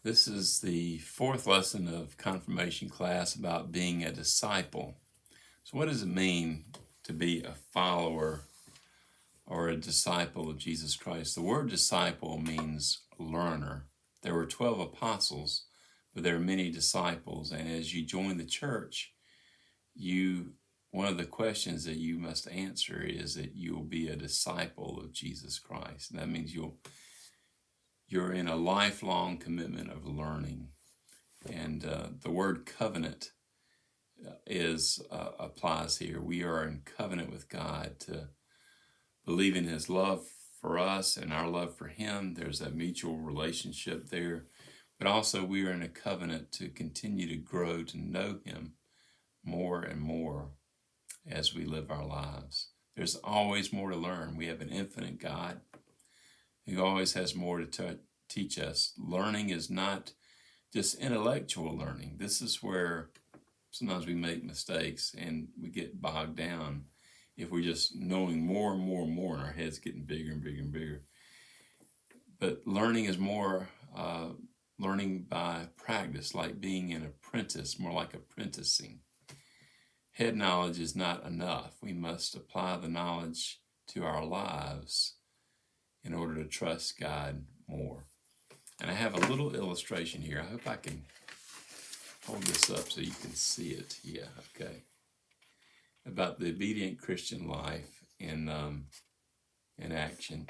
This is the fourth lesson of confirmation class about being a disciple. So what does it mean to be a follower or a disciple of Jesus Christ? The word disciple means learner. There were 12 apostles, but there are many disciples. And as you join the church, one of the questions that you must answer is that you will be a disciple of Jesus Christ. And that means you're in a lifelong commitment of learning. And the word covenant applies here. We are in covenant with God to believe in His love for us and our love for Him. There's that mutual relationship there. But also we are in a covenant to continue to grow to know Him more and more as we live our lives. There's always more to learn. We have an infinite God who always has more to teach us. Learning is not just intellectual learning. This is where sometimes we make mistakes and we get bogged down if we're just knowing more and more and more and our head's getting bigger and bigger and bigger. But learning is more learning by practice, like being an apprentice, more like apprenticing. Head knowledge is not enough. We must apply the knowledge to our lives in order to trust God more. And I have a little illustration here. I hope I can hold this up so you can see it. Yeah, okay. About the obedient Christian life in action.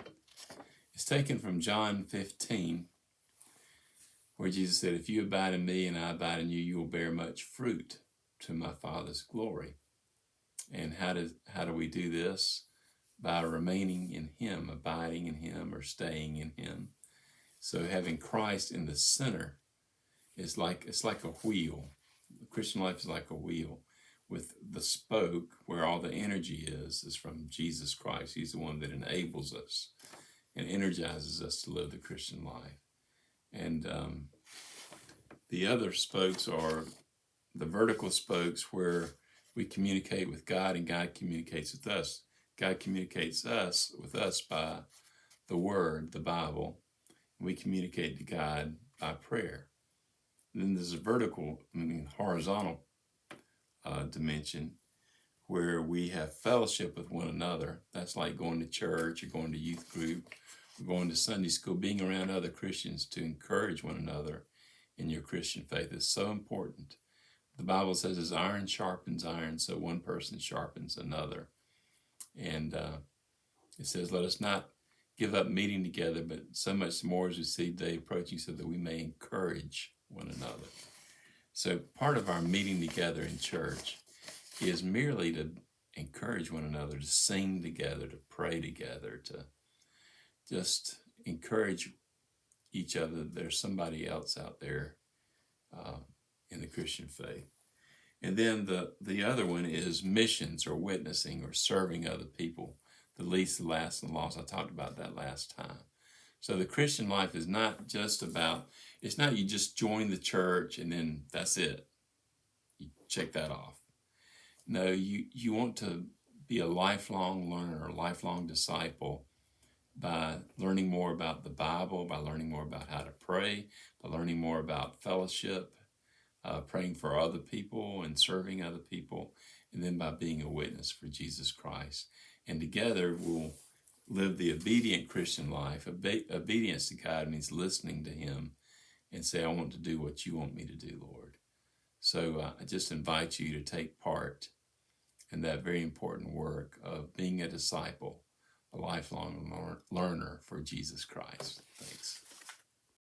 It's taken from John 15, where Jesus said, "If you abide in me and I abide in you, you will bear much fruit to my Father's glory." And how do we do this? By remaining in Him, abiding in Him, or staying in Him. So having Christ in the center it's like a wheel. The Christian life is like a wheel, with the spoke where all the energy is from Jesus Christ. He's the one that enables us and energizes us to live the Christian life. And the other spokes are the vertical spokes where we communicate with God and God communicates with us. God communicates with us by the Word, the Bible. We communicate to God by prayer. And then there's a vertical, horizontal dimension where we have fellowship with one another. That's like going to church or going to youth group or going to Sunday school, being around other Christians to encourage one another in your Christian faith is so important. The Bible says as iron sharpens iron, so one person sharpens another. And it says, let us not give up meeting together, but so much more as we see the day approaching, so that we may encourage one another. So part of our meeting together in church is merely to encourage one another, to sing together, to pray together, to just encourage each other. There's somebody else out there in the Christian faith. And then the other one is missions or witnessing or serving other people, the least, the last, and the lost. I talked about that last time. So the Christian life is not just about, it's not you just join the church and then that's it. You check that off. No, you want to be a lifelong learner, a lifelong disciple by learning more about the Bible, by learning more about how to pray, by learning more about fellowship, praying for other people and serving other people, and then by being a witness for Jesus Christ. And together we'll live the obedient Christian life. Obedience to God means listening to Him and say, I want to do what you want me to do, Lord. So I just invite you to take part in that very important work of being a disciple, a lifelong learner for Jesus Christ. Thanks.